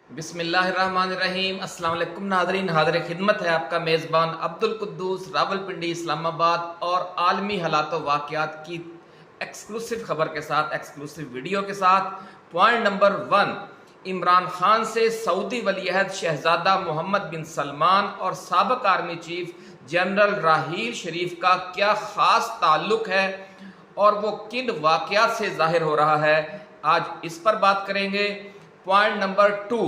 बिस्मिल्लाहिर्रहमानिर्रहीम। अस्सलाम वालेकुम नाज़रीन, हाज़िर खिदमत है आपका मेज़बान अब्दुल कुद्दूस, रावलपिंडी, इस्लामाबाद और आलमी हालात व वाक़यात की एक्सक्लूसिव खबर के साथ, एक्सक्लूसिव वीडियो के साथ। पॉइंट नंबर 1, इमरान खान से सऊदी वलीअहद शहजादा मोहम्मद बिन सलमान और साबिक़ आर्मी चीफ जनरल राहील शरीफ का क्या ख़ास ताल्लुक़ है और वो किन वाक़यात से ज़ाहिर हो रहा है, आज इस पर बात करेंगे। पॉइंट नंबर 2,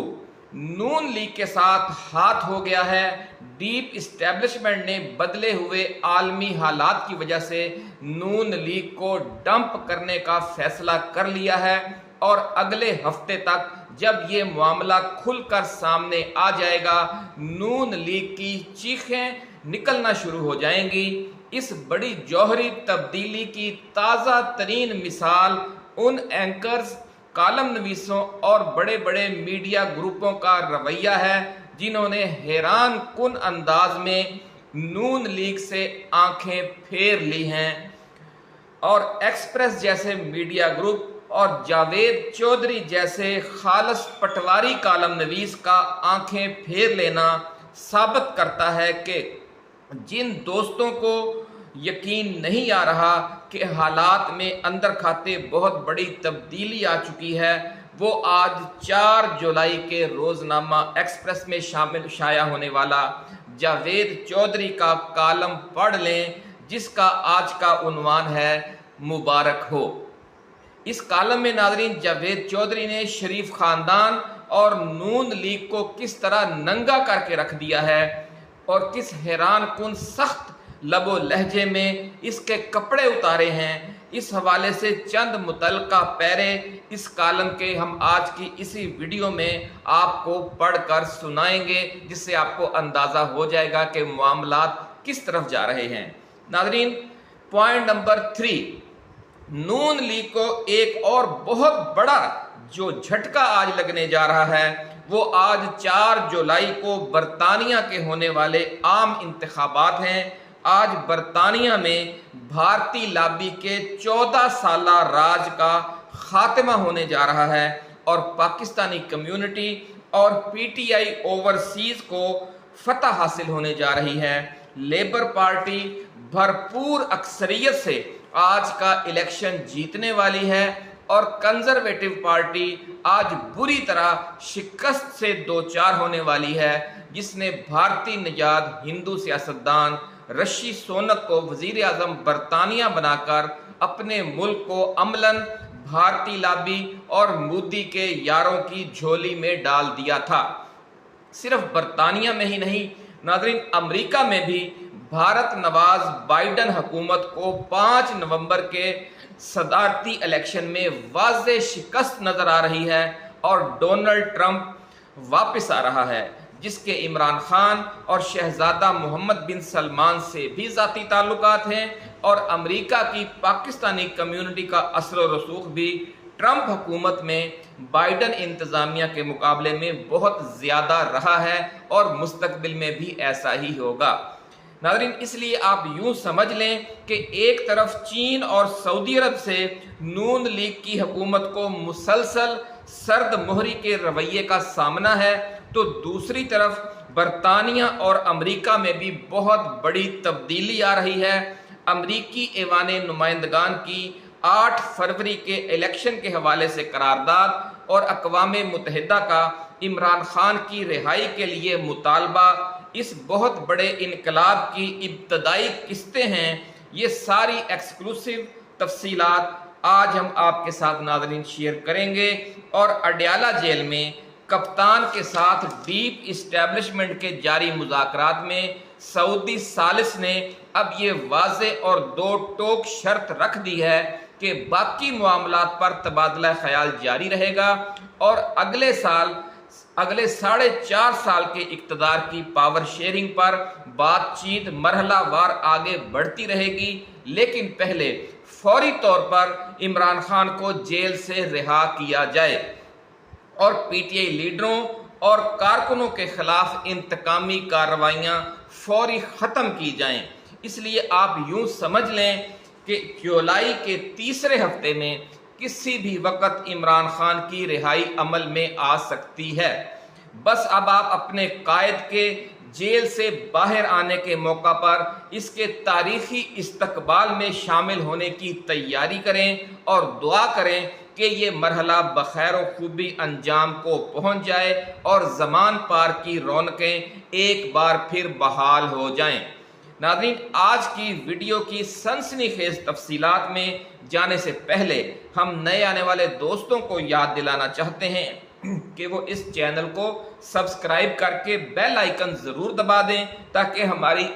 नून लीग के साथ हाथ हो गया है। डीप इस्टेब्लिशमेंट ने बदले हुए आलमी हालात की वजह से नून लीग को डंप करने का फैसला कर लिया है और अगले हफ्ते तक जब ये मामला खुलकर सामने आ जाएगा, नून लीग की चीखें निकलना शुरू हो जाएंगी। इस बड़ी जौहरी तब्दीली की ताज़ा तरीन मिसाल उन एंकर्स, कॉलम नवीसों और बड़े बड़े मीडिया ग्रुपों का रवैया है जिन्होंने हैरान कुन अंदाज में नून लीग से आंखें फेर ली हैं और एक्सप्रेस जैसे मीडिया ग्रुप और जावेद चौधरी जैसे खालस पटवारी कॉलम नवीस का आंखें फेर लेना साबित करता है कि जिन दोस्तों को यकीन नहीं आ रहा कि हालात में अंदर खाते बहुत बड़ी तब्दीली आ चुकी है, वो आज 4 जुलाई के रोज़नामा एक्सप्रेस में शाया होने वाला जावेद चौधरी का कॉलम पढ़ लें, जिसका आज का उन्वान है मुबारक हो। इस कॉलम में नाज़रीन, जावेद चौधरी ने शरीफ ख़ानदान और नून लीग को किस तरह नंगा करके रख दिया है और किस हैरान कुन सख्त लबो लहजे में इसके कपड़े उतारे हैं। इस हवाले से चंद मुतल्लका पैरे इस कॉलम के हम आज की इसी वीडियो में आपको पढ़कर सुनाएंगे, जिससे आपको अंदाज़ा हो जाएगा कि मामलात किस तरफ जा रहे हैं। नाज़रीन, पॉइंट नंबर 3, नून लीग को एक और बहुत बड़ा जो झटका आज लगने जा रहा है, वो आज 4 जुलाई को बरतानिया के होने वाले आम इंतखाबात हैं। आज बरतानिया में भारतीय लॉबी के 14 साला राज का खात्मा होने जा रहा है और पाकिस्तानी कम्युनिटी और पीटीआई ओवरसीज को फतह हासिल होने जा रही है। लेबर पार्टी भरपूर अक्सरियत से आज का इलेक्शन जीतने वाली है और कंजर्वेटिव पार्टी आज बुरी तरह शिकस्त से दो चार होने वाली है, जिसने भारतीय निजात हिंदू सियासतदान ऋषि सोनक को वजीर आजम बरतानिया बनाकर अपने मुल्क को अमलन भारतीय लॉबी और मोदी के यारों की झोली में डाल दिया था। सिर्फ बरतानिया में ही नहीं नाज़रीन, अमेरिका में भी भारत नवाज बाइडन हुकूमत को 5 नवंबर के सदारती इलेक्शन में वाज़े शिकस्त नजर आ रही है और डोनाल्ड ट्रंप वापस आ रहा है, जिसके इमरान खान और शहजादा मोहम्मद बिन सलमान से भी ज़ाती ताल्लुकात हैं और अमेरिका की पाकिस्तानी कम्युनिटी का असर व रसूख भी ट्रंप हुकूमत में बाइडन इंतज़ामिया के मुकाबले में बहुत ज़्यादा रहा है और मुस्तकबिल में भी ऐसा ही होगा। नाज़रीन, इसलिए आप यूं समझ लें कि एक तरफ चीन और सऊदी अरब से नून लीग की हुकूमत को मुसलसल सर्द मोहरी के रवैये का सामना है, तो दूसरी तरफ बरतानिया और अमेरिका में भी बहुत बड़ी तब्दीली आ रही है। अमेरिकी ऐवान नुमाइंदगान की 8 फरवरी के इलेक्शन के हवाले से करारदाद और अक़वाम मुत्तहिदा का इमरान खान की रिहाई के लिए मुतालबा इस बहुत बड़े इनकलाब की इब्तदाई किस्तें हैं। ये सारी एक्सक्लूसिव तफसीलात आज हम आपके साथ नाज़रीन शेयर करेंगे और अडयाला जेल में कप्तान के साथ डीप इस्टेब्लिशमेंट के जारी मुज़ाकरात में सऊदी सालिस ने अब ये वाज़े और दो टोक शर्त रख दी है कि बाकी मामलात पर तबादला ख्याल जारी रहेगा और अगले 4.5 साल के इक़्तिदार की पावर शेयरिंग पर बातचीत मरहलावार आगे बढ़ती रहेगी, लेकिन पहले फौरी तौर पर इमरान खान को जेल से रिहा किया जाए और पीटीआई लीडरों और कारकुनों के खिलाफ इंतकामी कार्रवाइयाँ फौरी ख़त्म की जाएं। इसलिए आप यूं समझ लें कि जुलाई के तीसरे हफ्ते में किसी भी वक्त इमरान खान की रिहाई अमल में आ सकती है। बस अब आप अपने कायद के जेल से बाहर आने के मौका पर इसके तारीखी इस्तकबाल में शामिल होने की तैयारी करें और दुआ करें कि ये मरहला बखैर व खूबी अंजाम को पहुंच जाए और ज़मान पार की रौनकें एक बार फिर बहाल हो जाएं। नाज़रीन, आज की वीडियो की सनसनीखेज तफसीलात में जाने से पहले हम नए आने वाले दोस्तों को याद दिलाना चाहते हैं कि वो इस चैनल को सब्सक्राइब करके बेल आइकन ज़रूर दबा दें ताकि हमारी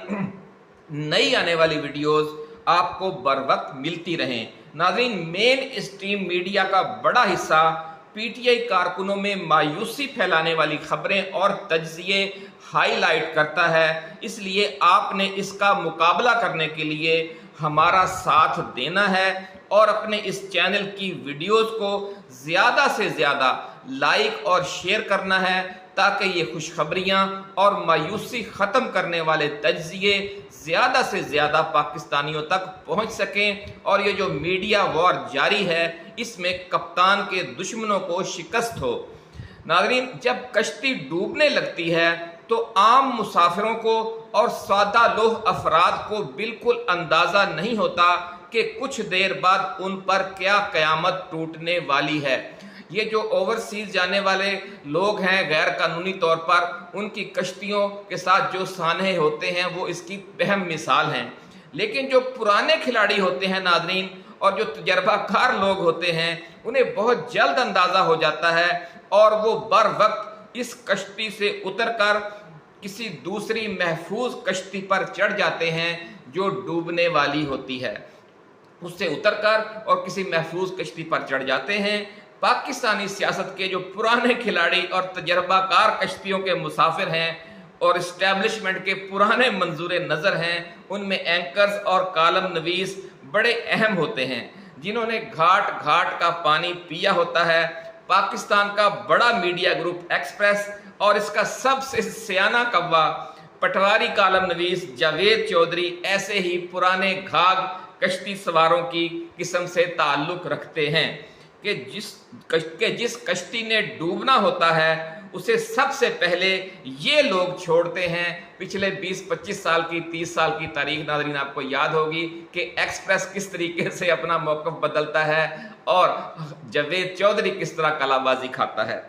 नई आने वाली वीडियोस आपको बर वक्त मिलती रहें। नाज़रीन, मेन स्ट्रीम मीडिया का बड़ा हिस्सा पीटीआई कारकुनों में मायूसी फैलाने वाली खबरें और तज्जिए हाईलाइट करता है, इसलिए आपने इसका मुकाबला करने के लिए हमारा साथ देना है और अपने इस चैनल की वीडियोस को ज़्यादा से ज़्यादा लाइक और शेयर करना है ताकि ये खुशखबरियाँ और मायूसी ख़त्म करने वाले तज्जिए ज़्यादा से ज़्यादा पाकिस्तानियों तक पहुँच सकें और ये जो मीडिया वॉर जारी है इसमें कप्तान के दुश्मनों को शिकस्त हो। नाज़रीन, जब कश्ती डूबने लगती है तो आम मुसाफिरों को और सादा लोह अफराद को बिल्कुल अंदाज़ा नहीं होता कि कुछ देर बाद उन पर क्या क़यामत टूटने वाली है। ये जो ओवरसीज जाने वाले लोग हैं गैर कानूनी तौर पर, उनकी कश्तियों के साथ जो सानहे होते हैं वो इसकी अहम मिसाल हैं। लेकिन जो पुराने खिलाड़ी होते हैं नाज़रीन और जो तजर्बाकार लोग होते हैं उन्हें बहुत जल्द अंदाज़ा हो जाता है और वो बर वक्त इस कश्ती से उतरकर किसी दूसरी महफूज कश्ती पर चढ़ जाते हैं जो डूबने वाली होती है। उससे उतरकर और किसी महफूज कश्ती पर चढ़ जाते हैं। पाकिस्तानी सियासत के जो पुराने खिलाड़ी और तजर्बाकार कश्तियों के मुसाफिर हैं और इस्टेब्लिशमेंट के पुराने मंजूर नज़र हैं, उनमें एंकर्स और कालम नवीस बड़े अहम होते हैं जिन्होंने घाट घाट का पानी पिया होता है। पाकिस्तान का बड़ा मीडिया ग्रुप एक्सप्रेस और इसका सबसे सियाना कव्वा पटवारी कालम नवीस जावेद चौधरी ऐसे ही पुराने घाघ कश्ती सवारों की किस्म से ताल्लुक़ रखते हैं कि जिस कश्ती ने डूबना होता है उसे सबसे पहले ये लोग छोड़ते हैं। पिछले 20-25 साल की 30 साल की तारीख नाज़रीन आपको याद होगी कि एक्सप्रेस किस तरीके से अपना मौक़िफ़ बदलता है और जावेद चौधरी किस तरह कलाबाजी खाता है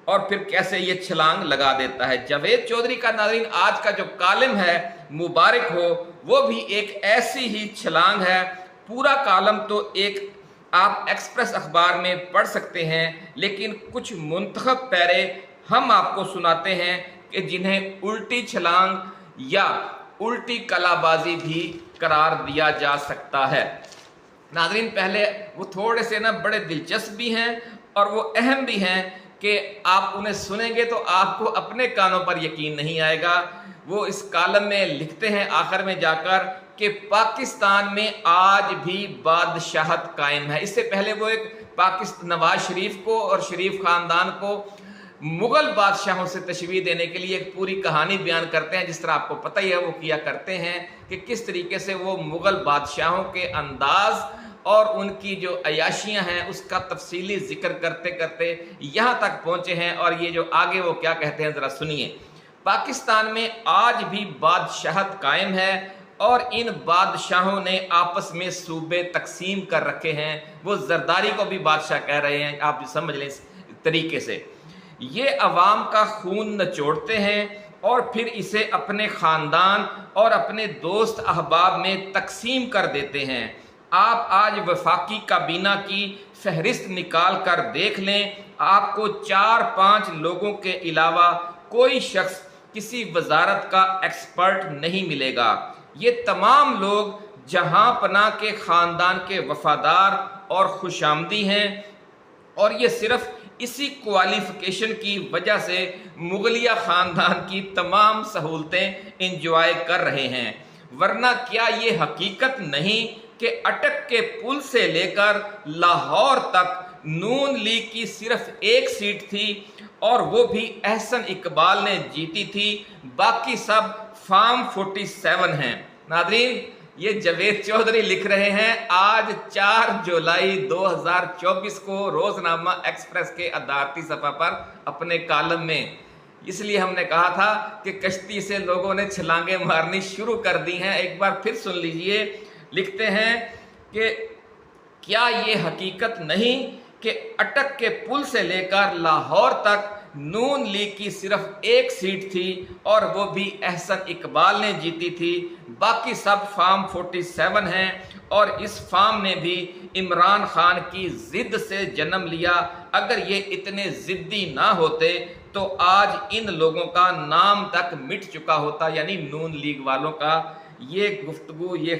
और फिर कैसे ये छलांग लगा देता है। जावेद चौधरी का नाज़रीन आज का जो कालम है मुबारक हो, वो भी एक ऐसी ही छलांग है। पूरा कालम तो एक आप एक्सप्रेस अखबार में पढ़ सकते हैं, लेकिन कुछ मुंतखब पैरे हम आपको सुनाते हैं कि जिन्हें उल्टी छलांग या उल्टी कलाबाजी भी करार दिया जा सकता है। नाज़रीन, पहले वो थोड़े से बड़े दिलचस्प भी हैं और वो अहम भी हैं कि आप उन्हें सुनेंगे तो आपको अपने कानों पर यकीन नहीं आएगा। वो इस कालम में लिखते हैं आखिर में जाकर कि पाकिस्तान में आज भी बादशाहत कायम है। इससे पहले वो एक नवाज शरीफ को और शरीफ ख़ानदान को मुग़ल बादशाहों से तशबीह देने के लिए एक पूरी कहानी बयान करते हैं, जिस तरह आपको पता ही है वो किया करते हैं कि किस तरीके से वो मुग़ल बादशाहों के अंदाज़ और उनकी जो अयाशियाँ हैं उसका तफसीली जिक्र करते करते यहाँ तक पहुँचे हैं। और ये जो आगे वो क्या कहते हैं ज़रा सुनिए। पाकिस्तान में आज भी बादशाहत कायम है और इन बादशाहों ने आपस में सूबे तकसीम कर रखे हैं। वो जरदारी को भी बादशाह कह रहे हैं, आप समझ लें इस तरीके से। ये अवाम का खून नचोड़ते हैं और फिर इसे अपने ख़ानदान और अपने दोस्त अहबाब में तकसीम कर देते हैं। आप आज वफाकी काबीना की फहरिस्त निकाल कर देख लें, आपको 4-5 लोगों के अलावा कोई शख्स किसी वजारत का एक्सपर्ट नहीं मिलेगा। ये तमाम लोग जहां पना के ख़ानदान के वफादार और खुशामदी हैं और ये सिर्फ इसी क्वालिफिकेशन की वजह से मुगलिया ख़ानदान की तमाम सहूलतें इंजॉय कर रहे हैं। वरना क्या ये हकीकत नहीं कि अटक के पुल से लेकर लाहौर तक नून लीग की सिर्फ एक सीट थी और वो भी एहसन इकबाल ने जीती थी, बाकी सब फार्म 47 हैं। नादरीन, ये जावेद चौधरी लिख रहे हैं आज 4 जुलाई 2024 को रोजनामा एक्सप्रेस के अदालती सफा पर अपने कालम में اس لیے ہم نے کہا تھا کہ کشتی سے لوگوں نے چھلانگیں مارنی شروع کر دی ہیں۔ ایک بار پھر سن لیجئے، لکھتے ہیں کہ کیا یہ حقیقت نہیں کہ اٹک کے پل سے لے کر لاہور تک نون لیگ کی صرف ایک سیٹ تھی اور وہ بھی احسن اقبال نے جیتی تھی، باقی سب فارم 47 ہیں، اور اس فارم نے بھی عمران خان کی ضد سے جنم لیا۔ اگر یہ اتنے ضدی نہ ہوتے تو آج ان لوگوں کا نام تک مٹ چکا ہوتا، یعنی نون لیگ والوں کا۔ یہ گفتگو، یہ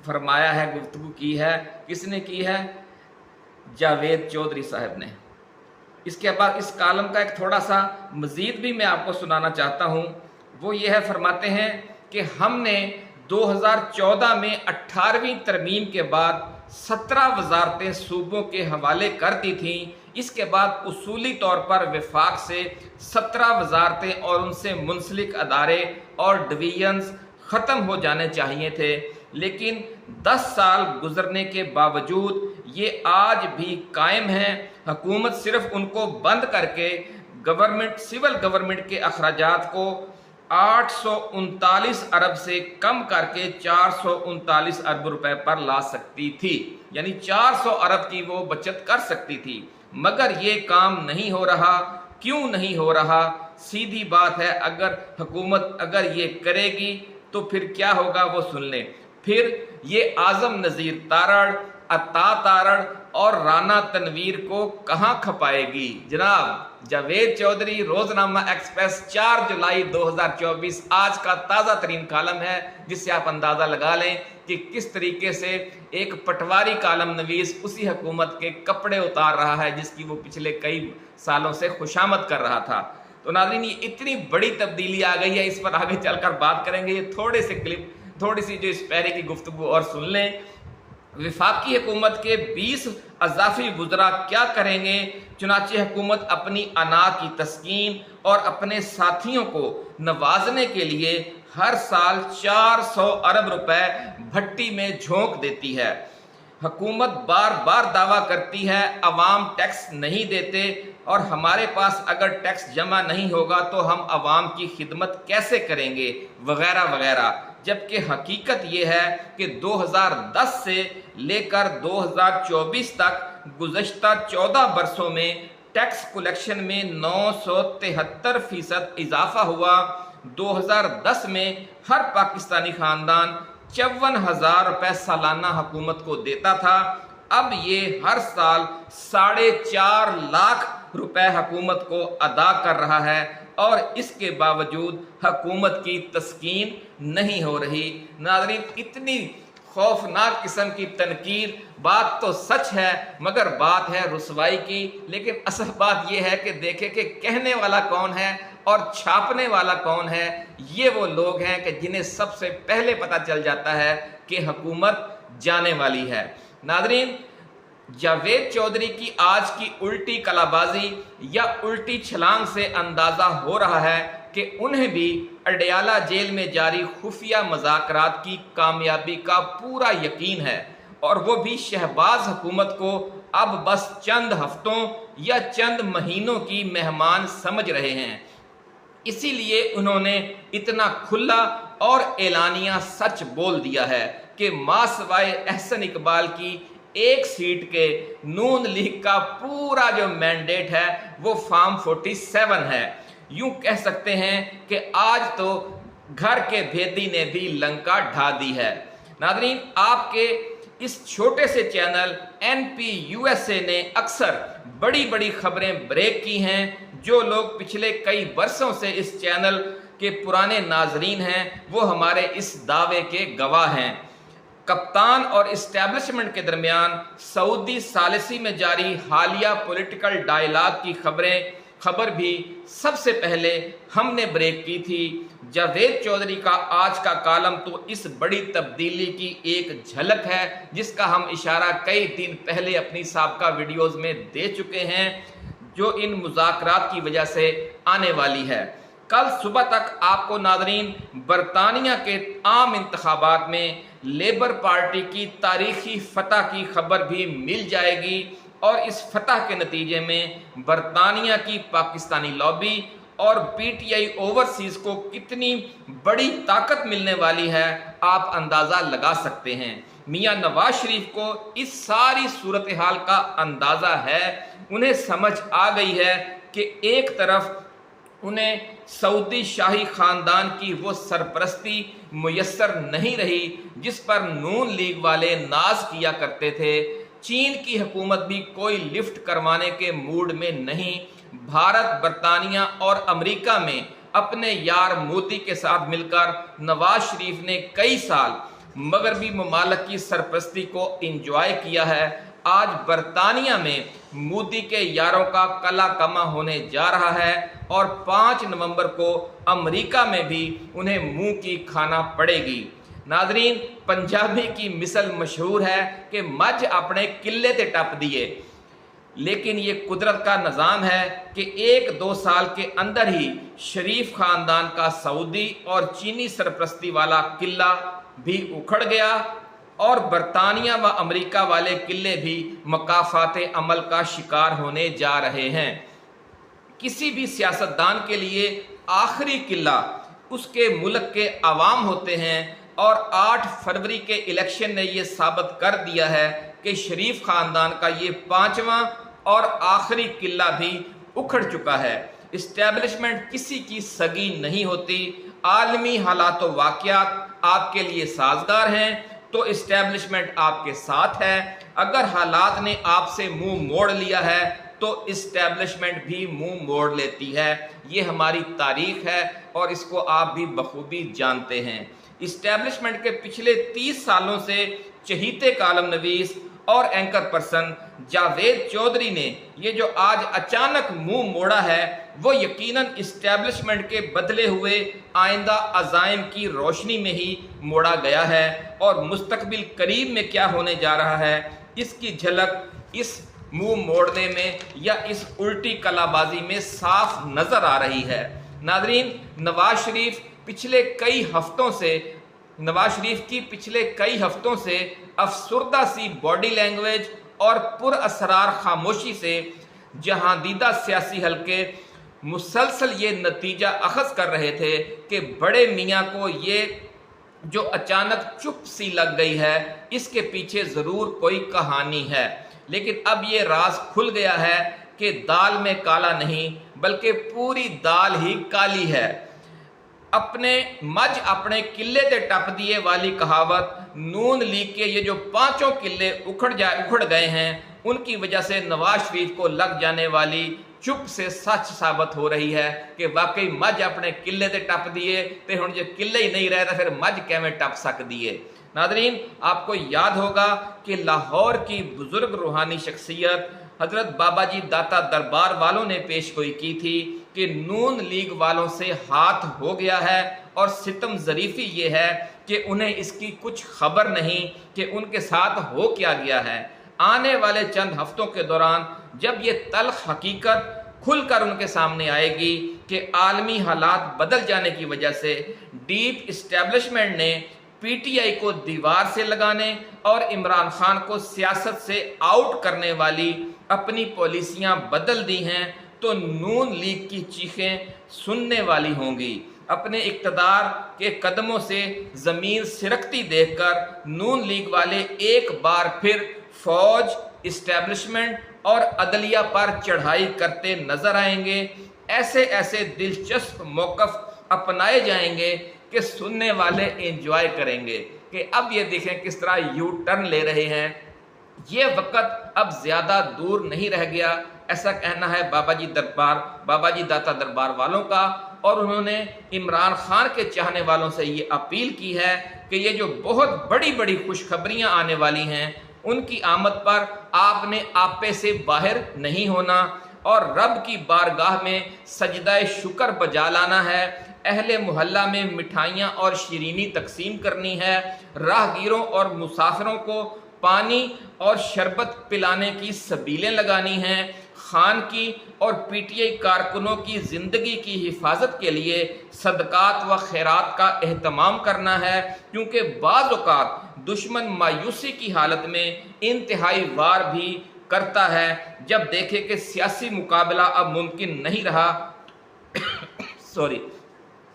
فرمایا ہے، گفتگو کی ہے، کس نے کی ہے؟ جاوید چودھری صاحب نے۔ اس کے بعد اس کالم کا ایک تھوڑا سا مزید بھی میں آپ کو سنانا چاہتا ہوں، وہ یہ ہے، فرماتے ہیں کہ ہم نے 2014 میں 18ویں ترمیم کے بعد 17 وزارتیں صوبوں کے حوالے کر دی تھیں۔ اس کے بعد اصولی طور پر وفاق سے 17 وزارتیں اور ان سے منسلک ادارے اور ڈویژنز ختم ہو جانے چاہیے تھے، لیکن 10 سال گزرنے کے باوجود یہ آج بھی قائم ہیں۔ حکومت صرف ان کو بند کر کے سول گورنمنٹ کے اخراجات کو 839 ارب سے کم کر کے 439 ارب روپے پر لا سکتی تھی، یعنی 400 ارب کی وہ بچت کر سکتی تھی، مگر یہ کام نہیں ہو رہا۔ کیوں نہیں ہو رہا؟ سیدھی بات ہے، اگر حکومت یہ کرے گی تو پھر کیا ہوگا وہ سن لیں۔ پھر یہ اعظم نذیر تارڑ، عطا تارڑ اور رانا تنویر کو کہاں کھپائے گی؟ جناب جاوید چودھری، روزنامہ ایکسپریس، 4 جولائی 2024، آج کا تازہ ترین کالم ہے، جس سے آپ اندازہ لگا لیں کہ کس طریقے سے ایک پٹواری کالم نویس اسی حکومت کے کپڑے اتار رہا ہے جس کی وہ پچھلے کئی سالوں سے خوشامد کر رہا تھا۔ تو ناظرین، یہ اتنی بڑی تبدیلی آ گئی ہے، اس پر آگے چل کر بات کریں گے۔ یہ تھوڑی سی جو اس پیرے کی گفتگو اور سن لیں۔ وفاقی حکومت کے 20 اضافی وزراء کیا کریں گے؟ چنانچہ حکومت اپنی انا کی تسکین اور اپنے ساتھیوں کو نوازنے کے لیے ہر سال 400 ارب روپے بھٹی میں جھونک دیتی ہے۔ حکومت بار بار دعویٰ کرتی ہے عوام ٹیکس نہیں دیتے اور ہمارے پاس اگر ٹیکس جمع نہیں ہوگا تو ہم عوام کی خدمت کیسے کریں گے، وغیرہ وغیرہ، جبکہ حقیقت یہ ہے کہ 2010 سے لے کر 2024 تک گزشتہ 14 برسوں میں ٹیکس کلیکشن میں 973% اضافہ ہوا۔ 2010 میں ہر پاکستانی خاندان 54,000 روپے سالانہ حکومت کو دیتا تھا، اب یہ ہر سال 4.5 لاکھ روپے حکومت کو ادا کر رہا ہے، اور اس کے باوجود حکومت کی تسکین نہیں ہو رہی۔ ناظرین، اتنی خوفناک قسم کی تنقید، بات تو سچ ہے مگر بات ہے رسوائی کی۔ لیکن اصل بات یہ ہے کہ دیکھیں کہ کہنے والا کون ہے اور چھاپنے والا کون ہے۔ یہ وہ لوگ ہیں کہ جنہیں سب سے پہلے پتہ چل جاتا ہے کہ حکومت جانے والی ہے۔ ناظرین، جاوید چودھری کی آج کی الٹی کلابازی یا الٹی چھلانگ سے اندازہ ہو رہا ہے کہ انہیں بھی اڈیالہ جیل میں جاری خفیہ مذاکرات کی کامیابی کا پورا یقین ہے، اور وہ بھی شہباز حکومت کو اب بس چند ہفتوں یا چند مہینوں کی مہمان سمجھ رہے ہیں۔ اسی لیے انہوں نے اتنا کھلا اور اعلانیہ سچ بول دیا ہے کہ ماں سوائے احسن اقبال کی ایک سیٹ کے نون لیگ کا پورا جو مینڈیٹ ہے وہ فارم 47 ہے۔ یوں کہہ سکتے ہیں کہ آج تو گھر کے بھیدی نے بھی لنکا ڈھا دی ہے۔ ناظرین، آپ کے اس چھوٹے سے چینل NPUSA نے اکثر بڑی بڑی خبریں بریک کی ہیں۔ جو لوگ پچھلے کئی برسوں سے اس چینل کے پرانے ناظرین ہیں وہ ہمارے اس دعوے کے گواہ ہیں۔ کپتان اور اسٹیبلشمنٹ کے درمیان سعودی ثالثی میں جاری حالیہ پولیٹیکل ڈائیلاگ کی خبر بھی سب سے پہلے ہم نے بریک کی تھی۔ جاوید چودھری کا آج کا کالم تو اس بڑی تبدیلی کی ایک جھلک ہے جس کا ہم اشارہ کئی دن پہلے اپنی سابقہ ویڈیوز میں دے چکے ہیں، جو ان مذاکرات کی وجہ سے آنے والی ہے۔ کل صبح تک آپ کو ناظرین برطانیہ کے عام انتخابات میں لیبر پارٹی کی تاریخی فتح کی خبر بھی مل جائے گی، اور اس فتح کے نتیجے میں برطانیہ کی پاکستانی لابی और पीटीआई ओवरसीज को कितनी बड़ी ताकत मिलने वाली है आप अंदाज़ा लगा सकते हैं। मियां नवाज शरीफ को इस सारी सूरत हाल का अंदाज़ा है, उन्हें समझ आ गई है कि एक तरफ उन्हें सऊदी शाही खानदान की वो सरपरस्ती मुयस्सर नहीं रही जिस पर नून लीग वाले नाज किया करते थे, चीन की हुकूमत भी कोई लिफ्ट करवाने के मूड में नहीं, भारत, बरतानिया और अमेरिका में अपने यार मोदी के साथ मिलकर नवाज शरीफ ने कई साल मगरबी ममालिक की सरपरस्ती को इंजॉय किया है। आज बरतानिया में मोदी के यारों का कला कमा होने जा रहा है और 5 नवंबर को अमेरिका में भी उन्हें मुंह की खाना पड़ेगी। नादरीन, पंजाबी की मिसल मशहूर है कि मज अपने किले ते टप दिए, लेकिन ये कुदरत का निज़ाम है कि 1-2 साल के अंदर ही शरीफ खानदान का सऊदी और चीनी सरपरस्ती वाला किला भी उखड़ गया और बरतानिया व अमेरिका वाले किले भी मकाफात अमल का शिकार होने जा रहे हैं। किसी भी सियासतदान के लिए आखिरी किला उसके मुल्क के अवाम होते हैं और 8 फरवरी के इलेक्शन ने यह साबित कर दिया है कि शरीफ खानदान का ये 5वां और आखिरी किला भी उखड़ चुका है। इस्टेब्लिशमेंट किसी की सगी नहीं होती। आलमी हालात व वाक़यात आपके लिए साजगार हैं तो इस्टेब्लिशमेंट आपके साथ है, अगर हालात ने आपसे मुंह मोड़ लिया है तो इस्टेब्लिशमेंट भी मुंह मोड़ लेती है। ये हमारी तारीख है और इसको आप भी बखूबी जानते हैं। इस्टेब्लिशमेंट के पिछले 30 सालों से चहीते कालम नवीस और एंकर पर्सन जावेद चौधरी ने ये जो आज अचानक मुंह मोड़ा है वो यकीनन इस्टेब्लिशमेंट के बदले हुए आइंदा अज़ाइम की रोशनी में ही मोड़ा गया है और मुस्तकबिल करीब में क्या होने जा रहा है इसकी झलक इस मुंह मोड़ने में या इस उल्टी कलाबाजी में साफ नजर आ रही है। नादरीन, नवाज शरीफ की पिछले कई हफ्तों से अफसुर्दा सी बॉडी लैंग्वेज और पुरअसरार खामोशी से जहांदीदा सियासी हलके मुसलसल ये नतीजा अखज़ कर रहे थे कि बड़े मियाँ को ये जो अचानक चुप सी लग गई है इसके पीछे ज़रूर कोई कहानी है। लेकिन अब ये राज खुल गया है कि दाल में काला नहीं बल्कि पूरी दाल ही काली है। अपने किले ते टप दिए वाली कहावत नून लीग के ये जो 5 किले उखड़ गए हैं उनकी वजह से नवाज शरीफ को लग जाने वाली चुप से सच साबित हो रही है कि वाकई मज अपने किले ते टप दिए ते हुण जे किले ही नहीं रहे तो फिर मज कैवें टप सकदी है। नादरीन, आपको याद होगा कि लाहौर की बुजुर्ग रूहानी शख्सियत हजरत बाबा जी दाता दरबार वालों ने पेशगोई की थी कि नून लीग वालों से हाथ हो गया है और सितम ज़रीफ़ी ये है कि उन्हें इसकी कुछ खबर नहीं कि उनके साथ हो क्या गया है। आने वाले चंद हफ्तों के दौरान जब ये तल्ख हकीकत खुलकर उनके सामने आएगी कि आलमी हालात बदल जाने की वजह से डीप इस्टेब्लिशमेंट ने पीटीआई को दीवार से लगाने और इमरान खान को सियासत से आउट करने वाली अपनी पॉलिसियां बदल दी हैं तो नून लीग की चीखें सुनने वाली होंगी। अपने इक्तदार के कदमों से ज़मीन सिरकती देखकर नून लीग वाले एक बार फिर फौज, इस्टेब्लिशमेंट और अदलिया पर चढ़ाई करते नजर आएंगे। ऐसे दिलचस्प मौक़िफ़ अपनाए जाएंगे कि सुनने वाले एंजॉय करेंगे कि अब ये देखें किस तरह यू टर्न ले रहे हैं। ये वक़्त अब ज़्यादा दूर नहीं रह गया, ऐसा कहना है बाबा जी दाता दरबार वालों का। और उन्होंने इमरान खान के चाहने वालों से ये अपील की है कि ये जो बहुत बड़ी खुशखबरियाँ आने वाली हैं उनकी आमद पर आपने आपे से बाहर नहीं होना और रब की बारगाह में सजदाए शुक्र बजा लाना है। अहले मोहल्ला में मिठाइयाँ और शीरीनी तकसीम करनी है। राहगीरों और मुसाफिरों को पानी और शरबत पिलाने की सबीलें लगानी हैं। खान की और पीटीआई कारकुनों की ज़िंदगी की हिफाजत के लिए सदकात व खैरात का एहतमाम करना है, क्योंकि बाज़ औक़ात दुश्मन मायूसी की हालत में इंतहाई वार भी करता है। जब देखे कि सियासी मुकाबला अब मुमकिन नहीं रहा सॉरी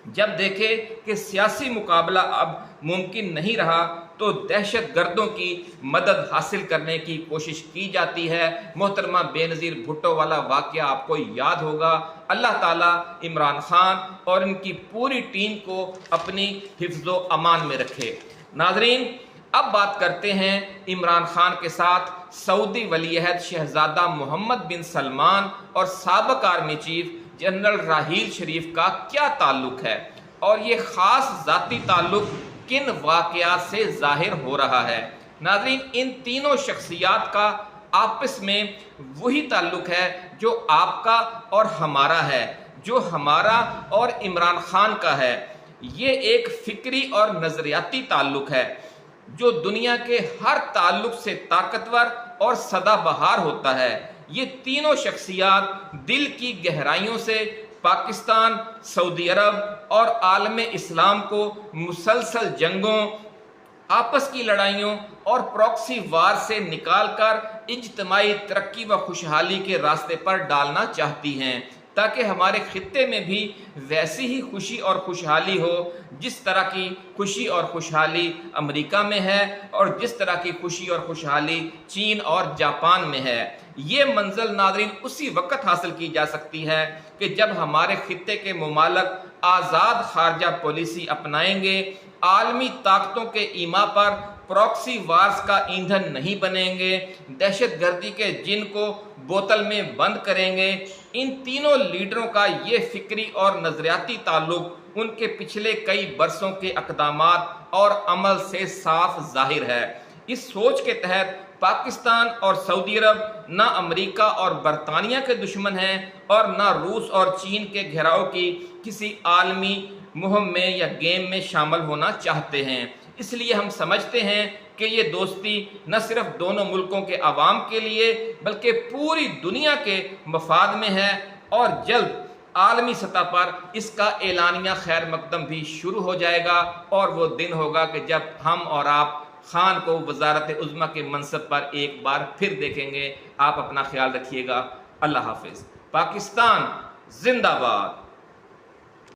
जब देखे कि सियासी मुकाबला अब मुमकिन नहीं रहा तो दहशत गर्दों की मदद हासिल करने की कोशिश की जाती है। मोहतरमा बेनज़ीर भुट्टो वाला वाक़या आपको याद होगा। अल्लाह ताला इमरान खान और इनकी पूरी टीम को अपनी हिफ्ज़ो अमान में रखे। नाज़रीन, अब बात करते हैं इमरान खान के साथ सऊदी वलीअहद शहजादा मोहम्मद बिन सलमान और साबिक़ आर्मी चीफ जनरल राहील शरीफ का क्या ताल्लुक है और ये ख़ास ज़ाती ताल्लुक किन वाक़यात से ज़ाहिर हो रहा है। नाज़रीन, इन तीनों शख्सियात का आपस में वही ताल्लुक है जो आपका और हमारा है, जो हमारा और इमरान खान का है। ये एक फ़िक्री और नज़रियाती ताल्लुक है जो दुनिया के हर ताल्लुक से ताकतवर और सदाबहार होता है। ये तीनों शख्सियात दिल की गहराइयों से पाकिस्तान, सऊदी अरब और आलम इस्लाम को मुसलसल जंगों, आपस की लड़ाइयों और प्रॉक्सी वार से निकालकर इज्तिमाई तरक्की व खुशहाली के रास्ते पर डालना चाहती हैं, ताकि हमारे खित्ते में भी वैसी ही खुशी और खुशहाली हो जिस तरह की खुशी और खुशहाली अमेरिका में है और जिस तरह की खुशी और खुशहाली चीन और जापान में है। ये मंजिल नाज़रीन उसी वक्त हासिल की जा सकती है कि जब हमारे खित्ते के मुमालिक आज़ाद खारजा पॉलिसी अपनाएंगे, आलमी ताकतों के ईमा पर प्रॉक्सी वार्स का ईंधन नहीं बनेंगे, दहशत गर्दी के जिन को बोतल में बंद करेंगे। इन तीनों लीडरों का ये फिक्री और नजरियाती ताल्लुक उनके पिछले कई बरसों के अक़दामात और अमल से साफ जाहिर है। इस सोच के तहत पाकिस्तान और सऊदी अरब न अमेरिका और बरतानिया के दुश्मन हैं और न रूस और चीन के घेराव की किसी आलमी मुहिम में या गेम में शामिल होना चाहते हैं। इसलिए हम समझते हैं कि ये दोस्ती न सिर्फ दोनों मुल्कों के अवाम के लिए बल्कि पूरी दुनिया के मफाद में है और जल्द आलमी सतह पर इसका एलानिया खैर मकदम भी शुरू हो जाएगा और वो दिन होगा कि जब हम और आप खान को वजारत उज़्मा के मनसब पर एक बार फिर देखेंगे। आप अपना ख्याल रखिएगा। अल्लाह हाफिज़। पाकिस्तान जिंदाबाद।